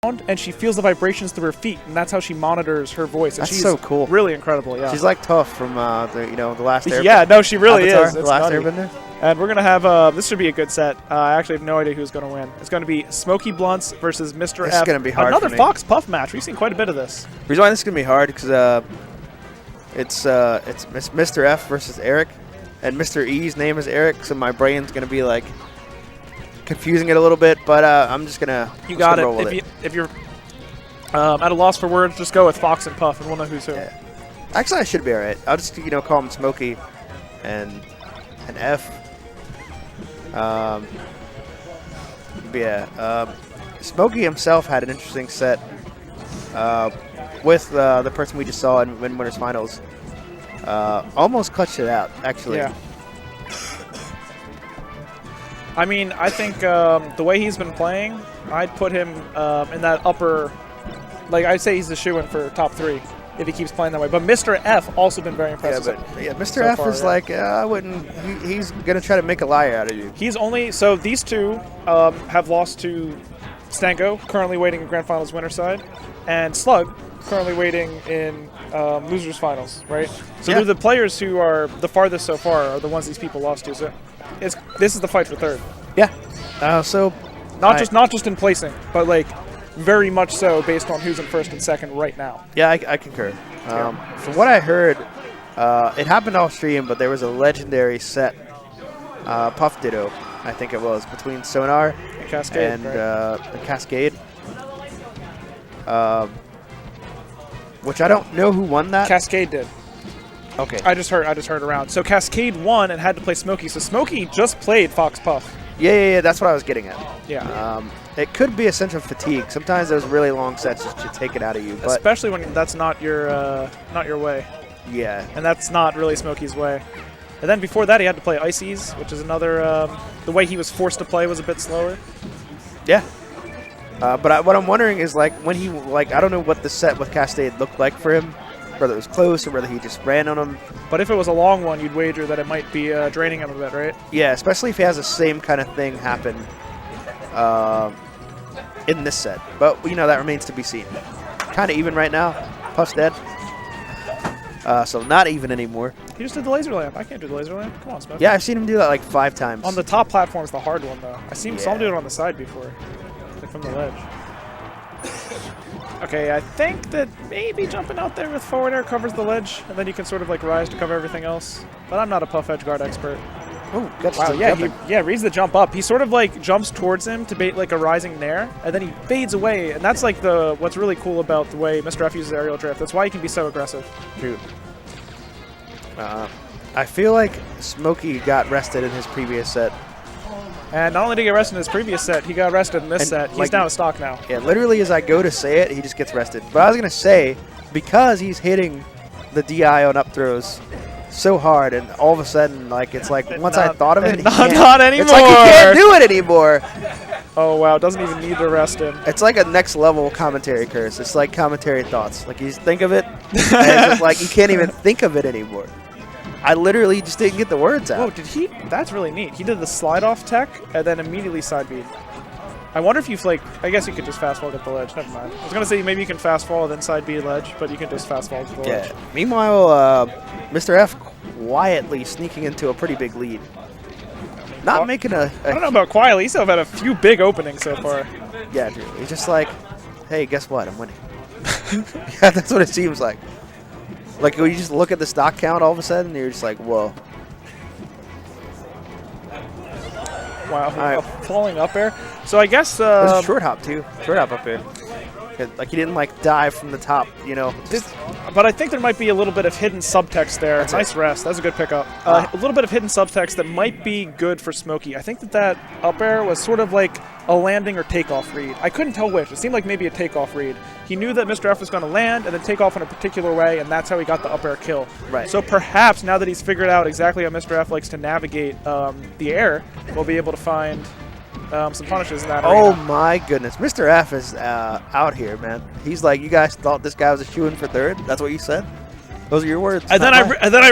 ground, and she feels the vibrations through her feet, and that's how she monitors her voice. And That's so cool. Really incredible, yeah. She's like Toph from the last Airbender. Yeah, no, she really Avatar, is. the It's last nutty. Airbender. And we're going to have, this should be a good set. I actually have no idea who's going to win. It's going to be Smokey Bluntz versus Mr. F. This is going to be hard Another for me. Fox Puff match. We've seen quite a bit of this. The reason why this is going to be hard because it's Mr. F versus Eric, and Mr. E's name is Eric, so my brain's going to be like confusing it a little bit, but I'm just going to You got it. If you're at a loss for words, just go with Fox and Puff, and we'll know who's who. Yeah. Actually, I should be all right. I'll just call him Smokey and F. Smokey himself had an interesting set with the person we just saw in Winners Finals. Almost clutched it out, actually. Yeah. I mean, I think the way he's been playing, I'd put him in that upper, like I'd say he's the shoo-in for top 3 if he keeps playing that way. But Mr. F also been very impressive. Yeah, Mr. F is like, I wouldn't, he's going to try to make a liar out of you. He's only, so these two have lost to Stanko, currently waiting in Grand Finals winner side, and Slug, currently waiting in losers finals, right? So they're the players who are the farthest so far are the ones these people lost to. So this is the fight for third. Yeah. So not just in placing, but like very much so based on who's in first and second right now. Yeah, I concur. From what I heard, it happened off stream, but there was a legendary set, Puff Ditto, I think it was, between Sonar and Cascade. And Cascade. Which I don't know who won that. Cascade did. Okay. I just heard around. So Cascade won and had to play Smokey. So Smokey just played Fox Puff. Yeah. That's what I was getting at. Yeah. It could be a sense of fatigue. Sometimes those really long sets just should take it out of you. But especially when that's not your way. Yeah. And that's not really Smokey's way. And then before that, he had to play Ices, which is another. The way he was forced to play was a bit slower. Yeah. But what I'm wondering is, like, when he, like, I don't know what the set with Cascade looked like for him, whether it was close or whether he just ran on him. But if it was a long one, you'd wager that it might be draining him a bit, right? Yeah, especially if he has the same kind of thing happen in this set. But, that remains to be seen. Kind of even right now. Puff's dead. So not even anymore. He just did the laser lamp. I can't do the laser lamp. Come on, Smokey. Yeah, I've seen him do that like 5 times. On the top platform's the hard one, though. I saw him do it on the side before. Like from the ledge. Okay, I think that maybe jumping out there with forward air covers the ledge, and then you can sort of like rise to cover everything else. But I'm not a Puff edge guard expert. Oh, gotcha. Wow, yeah, reads the jump up. He sort of like jumps towards him to bait like a rising nair, and then he fades away. And that's like what's really cool about the way Mr. F uses aerial drift. That's why he can be so aggressive. True. I feel like Smokey got rested in his previous set. And not only did he get rested in his previous set, he got rested in this set. He's like, down to stock now. Yeah, literally as I go to say it, he just gets rested. But I was going to say, because he's hitting the DI on up throws so hard, and all of a sudden, like, it's like, once I thought of it, not anymore. It's like he can't do it anymore. Oh, wow. Doesn't even need to rest him. It's like a next level commentary curse. It's like commentary thoughts. Like, you think of it, and it's just like, you can't even think of it anymore. I literally just didn't get the words out. Whoa, did he? That's really neat. He did the slide off tech and then immediately side beat. I wonder if you've, like, I guess you could just fast fall at the ledge. Never mind. I was going to say maybe you can fast fall then side beat ledge, but you can just fast fall at the ledge. Meanwhile, Mr. F quietly sneaking into a pretty big lead. Not making a I don't know about quietly. He's still had a few big openings so far. Yeah, dude. He's just like, hey, guess what? I'm winning. Yeah, that's what it seems like. Like, when you just look at the stock count all of a sudden, you're just like, whoa. Wow, right. Falling up air. So I guess... There's a short hop, too. Short hop up there. Like, he didn't, like, dive from the top, But I think there might be a little bit of hidden subtext there. Nice rest. That's a good pickup. A little bit of hidden subtext that might be good for Smokey. I think that up air was sort of like a landing or takeoff read. I couldn't tell which. It seemed like maybe a takeoff read. He knew that Mr. F was going to land and then take off in a particular way, and that's how he got the up air kill. Right. So perhaps now that he's figured out exactly how Mr. F likes to navigate the air, we'll be able to find some punishes in that Oh arena. my goodness. Mr. F is out here, man. He's like, you guys thought this guy was a shoo-in for third? That's what you said? Those are your words. And then I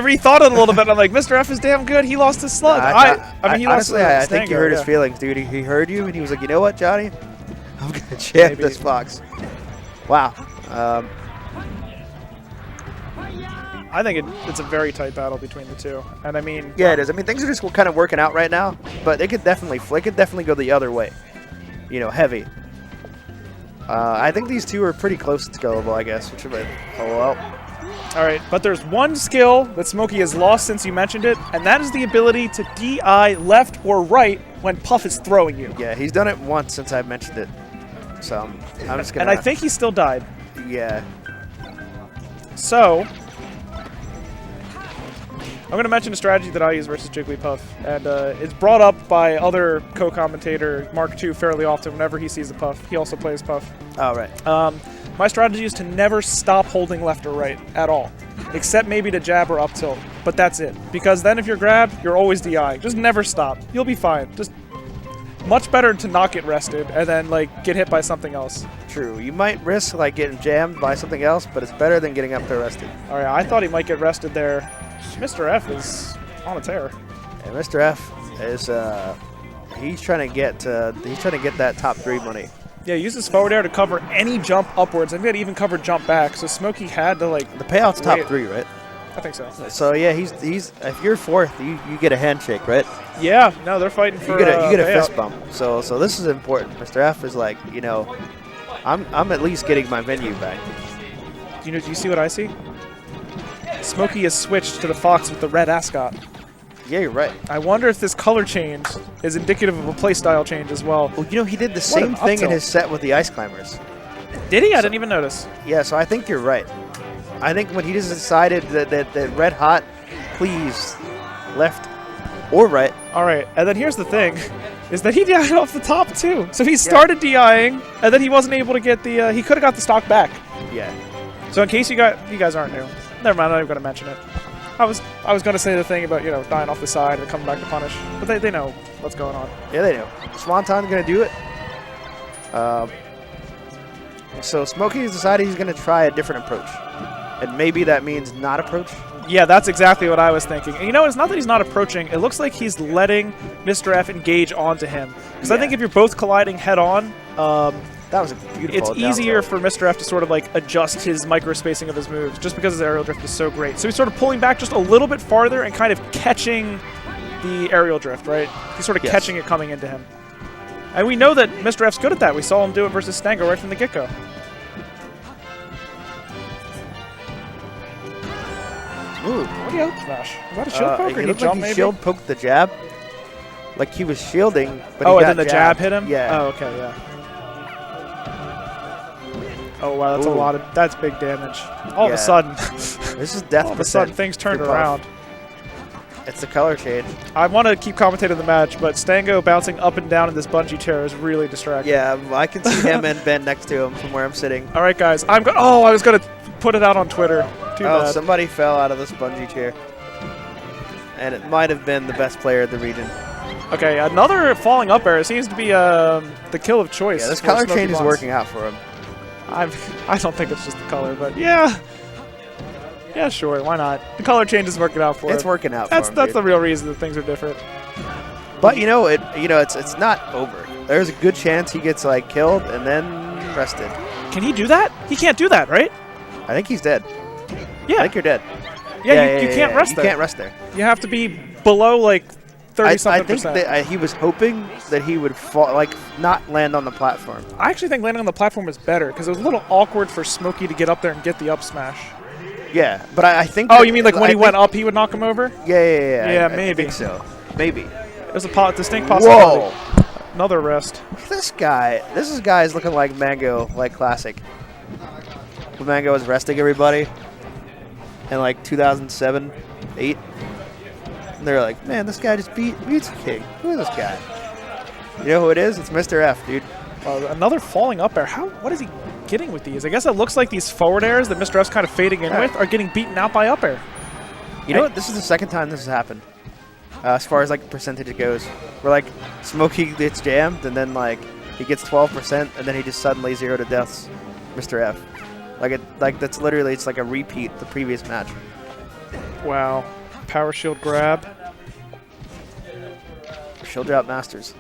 rethought it a little bit. I'm like, Mr. F is damn good. He lost his slug. I think you hurt his feelings, dude. He heard you, and he was like, you know what, Johnny? I'm going to jam Maybe. this fox. Wow. I think it's a very tight battle between the two. And I mean... Yeah, it is. I mean, things are just kind of working out right now, but it could definitely go the other way. You know, heavy. I think these two are pretty close to skillable, I guess. Which oh well. All right, but there's one skill that Smokey has lost since you mentioned it, and that is the ability to DI left or right when Puff is throwing you. Yeah, he's done it once since I mentioned it. So I'm just gonna. And I think he still died. Yeah. So I'm going to mention a strategy that I use versus Jigglypuff, and it's brought up by other co-commentator Mark II fairly often whenever he sees a Puff. He also plays Puff. Oh, right. My strategy is to never stop holding left or right at all, except maybe to jab or up tilt, but that's it. Because then if you're grabbed, you're always DI. Just never stop. You'll be fine. Just much better to not get rested and then like get hit by something else. True. You might risk like getting jammed by something else, but it's better than getting up there rested. All right, I thought he might get rested there. Mr. F is on a tear. And Mr. F is he's trying to get that top 3 money. Yeah, he uses forward air to cover any jump upwards. I think that even covered jump back. So Smokey had to like the payout's top 3, right? I think so. So yeah, he's if you're 4th, you get a handshake, right? Yeah, no, they're fighting for you get a payout. fist bump. So this is important. Mr. F is like, you know, I'm at least getting my venue back. Do you see what I see? Smokey has switched to the fox with the red ascot. Yeah, you're right. I wonder if this color change is indicative of a playstyle change as well. Well, you know, he did the same thing in his set with the Ice Climbers. Did he? I didn't even notice. Yeah, so I think you're right. I think when he just decided that red hot, please, left or right. All right, and then here's the thing, is that he DI'd off the top too. So he started DIing, and then he wasn't able to get the, he could have got the stock back. Yeah. So in case you guys aren't new, never mind, I'm not even going to mention it. I was going to say the thing about, you know, dying off the side and coming back to punish, but they know what's going on. Yeah, they know. Swanton's going to do it. So Smokey has decided he's going to try a different approach. And maybe that means not approach. Yeah, that's exactly what I was thinking. And you know, it's not that he's not approaching. It looks like he's letting Mr. F engage onto him. Because I think if you're both colliding head-on, that was a beautiful it's easier for for Mr. F to sort of like adjust his micro-spacing of his moves, just because his aerial drift is so great. So he's sort of pulling back just a little bit farther and kind of catching the aerial drift, right? He's sort of catching it coming into him. And we know that Mr. F's good at that. We saw him do it versus Stango right from the get-go. Ooh. What do you up smash? Was that a shield poke or he did he jump like maybe? shield poked the jab. Like he was shielding, but oh, he and got then the jab hit him? Yeah. Oh, okay, yeah. Oh, wow, that's that's big damage. All of a sudden. This is death. All of a sudden, things turned around. It's the color change. I want to keep commentating the match, but Stango bouncing up and down in this bungee chair is really distracting. Yeah, I can see him and Ben next to him from where I'm sitting. All right, guys. I was going to put it out on Twitter. Too bad. Somebody fell out of this bungee chair. And it might have been the best player of the region. Okay, another falling up air. It seems to be the kill of choice. Yeah, this color change is working out for him. I don't think it's just the color, but yeah. Yeah, sure, why not? The color change is working out for him. It's working out that's for him, That's the real reason that things are different. But it's not over. There's a good chance he gets like killed and then rested. Can he do that? He can't do that, right? I think he's dead. Yeah. I think you're dead. Yeah, you can't rest there. You can't rest there. You have to be below like 30-something%. I think that he was hoping that he would fall, like not land on the platform. I actually think landing on the platform was better because it was a little awkward for Smokey to get up there and get the up smash. Yeah, but I think. Oh, you mean like when he went up, he would knock him over? Yeah. Yeah, I maybe. think so. Maybe. There's a distinct possibility. Whoa! Another rest. This guy is looking like Mango, like classic. When Mango was resting everybody in like 2007, 8. And they're like, man, this guy just beat Mewtwo King. Who is this guy? You know who it is? It's Mr. F, dude. Another falling up air. What is he getting with these? I guess it looks like these forward airs that Mr. F's kind of fading in with are getting beaten out by up air. You know what? This is the second time this has happened. As far as like percentage goes. Where like Smokey gets jammed and then like he gets 12% and then he just suddenly 0 to deaths Mr. F. Like that's literally, it's like a repeat of the previous match. Wow. Power shield grab. Shield drop masters.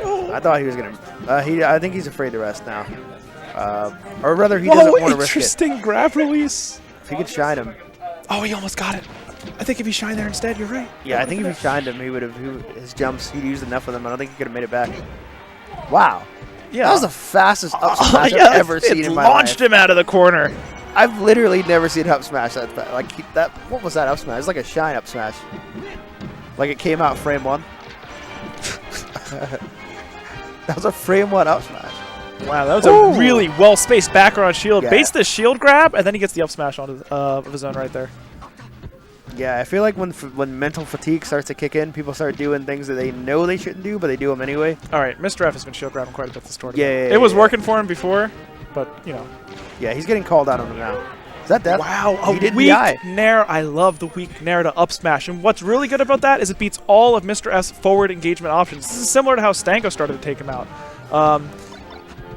Oh. I thought he was going to. I think he's afraid to rest now. Or rather, he doesn't want to risk it. Interesting grab release. If he could shine him. Oh, he almost got it. I think if he shined there instead, you're right. Yeah, I think if he shined him, he would have. His jumps, he'd used enough of them. I don't think he could have made it back. Wow. Yeah. That was the fastest up smash I've ever seen in my life. Launched him out of the corner. I've literally never seen up smash that fast. Like that. What was that up smash? It was like a shine up smash. Like it came out frame 1. That was a frame 1 up smash. Wow, that was a really well-spaced background shield. Yeah. Baits the shield grab, and then he gets the up smash onto of his own right there. Yeah, I feel like when mental fatigue starts to kick in, people start doing things that they know they shouldn't do, but they do them anyway. All right, Mr. F has been shield grabbing quite a bit this tournament. Yeah, it was working for him before, but, you know. Yeah, he's getting called out on him now. Is that death? Wow, a weak weak nair. I love the weak nair to up smash. And what's really good about that is it beats all of Mr. F's forward engagement options. This is similar to how Stango started to take him out.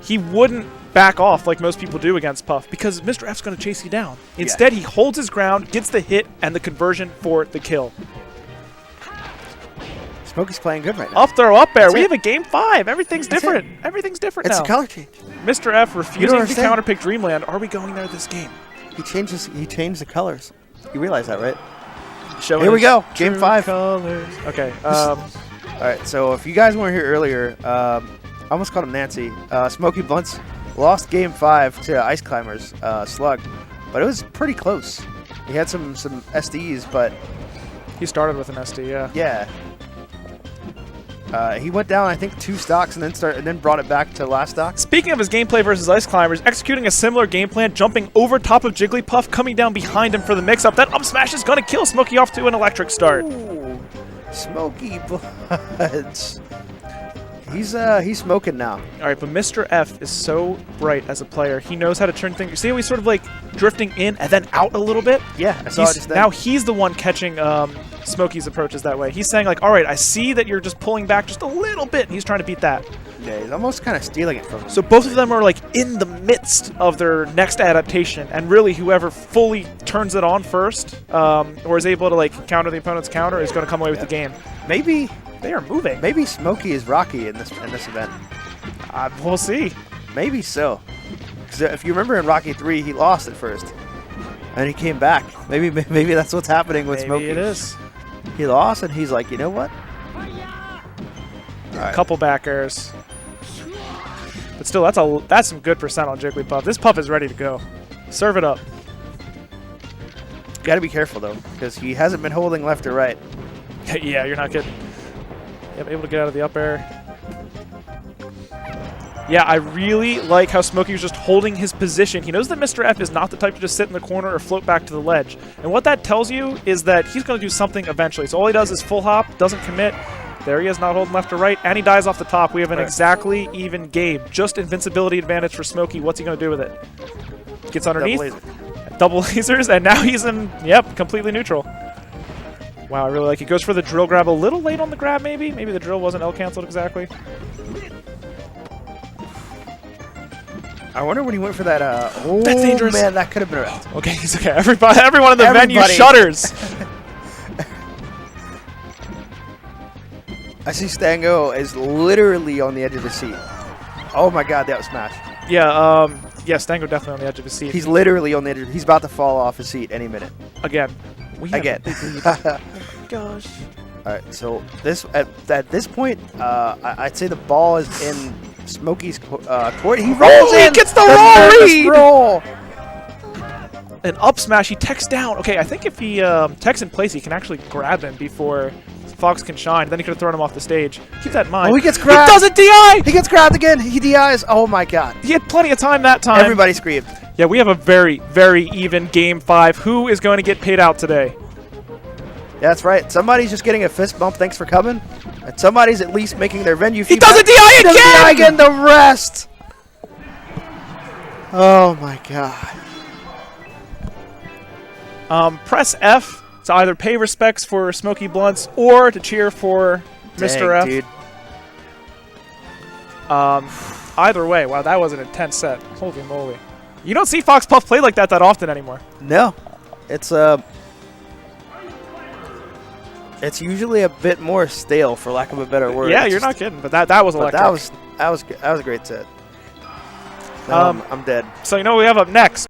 He wouldn't back off like most people do against Puff because Mr. F's going to chase you down. Instead, he holds his ground, gets the hit, and the conversion for the kill. Smokey's playing good right now. Up throw, up air. We have a game 5. Everything's different. Everything's different now. It's a color change. Mr. F refusing to counterpick Dreamland. Are we going there this game? He changed the colors. You realize that, right? Here we go. Game 5. Colors. Okay. All right. So if you guys weren't here earlier, I almost called him Nancy. Smokey Bluntz lost Game 5 to Ice Climbers Slug, but it was pretty close. He had some SDs, but he started with an SD. Yeah. Yeah. He went down, I think, 2 stocks and then brought it back to last stock. Speaking of his gameplay versus Ice Climbers, executing a similar game plan, jumping over top of Jigglypuff, coming down behind him for the mix-up. That up smash is going to kill Smokey off to an electric start. Ooh, Smokey Bluntz. He's smoking now. All right, but Mr. F is so bright as a player. He knows how to turn things. See how he's sort of like drifting in and then out a little bit? Yeah, I saw it just then. Now he's the one catching Smokey's approaches that way. He's saying like, all right, I see that you're just pulling back just a little bit, and he's trying to beat that. Yeah, he's almost kind of stealing it from him. So both of them are like in the midst of their next adaptation, and really whoever fully turns it on first or is able to like counter the opponent's counter is going to come away with the game. Maybe they are moving. Maybe Smokey is Rocky in this event. We'll see. Maybe so. Because if you remember in Rocky 3, he lost at first, and he came back. Maybe that's what's happening with Smokey. Maybe it is. He lost, and he's like, you know what? Right. Couple back airs. But still, that's some good percent on Jigglypuff. This Puff is ready to go. Serve it up. Got to be careful, though, because he hasn't been holding left or right. Yeah, you're not getting... Yep, able to get out of the up air. Yeah, I really like how Smokey was just holding his position. He knows that Mr. F is not the type to just sit in the corner or float back to the ledge. And what that tells you is that he's going to do something eventually. So all he does is full hop, doesn't commit. There he is, not holding left or right, and he dies off the top. We have an exactly even game. Just invincibility advantage for Smokey. What's he going to do with it? Gets underneath. Double lasers, and now he's in, completely neutral. Wow, I really like it. Goes for the drill grab a little late on the grab, maybe? Maybe the drill wasn't L-canceled exactly. I wonder when he went for that. That's dangerous. Man, that could have been a... Okay, he's okay. Everyone in the venue shudders. I see Stango is literally on the edge of his seat. Oh my god, that was smash. Yeah, Stango definitely on the edge of his seat. He's literally on the edge. He's about to fall off his seat any minute. Again. Again. Oh gosh. All right, so at this point, I'd say the ball is in Smokey's court. He rolls in. He gets the roll. An up smash. He techs down. Okay, I think if he techs in place, he can actually grab him before Fox can shine. Then he could have thrown him off the stage. Keep that in mind. Oh, he gets grabbed. He doesn't DI. He gets grabbed again. He DIs. Oh my god. He had plenty of time that time. Everybody screamed. Yeah, we have a very, very even Game 5. Who is going to get paid out today? Yeah, that's right. Somebody's just getting a fist bump. Thanks for coming. And somebody's at least making their venue fee. He doesn't DI again! He doesn't DI again. The rest. Oh my god. Press F to either pay respects for Smokey Bluntz or to cheer for Mr. F. Dude. Either way, wow, that was an intense set. Holy moly. You don't see Fox Puff play like that often anymore. No. It's it's usually a bit more stale, for lack of a better word. Yeah, It's you're just- not kidding. But that was But electric. that was good. That was a great set. Now I'm dead. So you know what we have up next?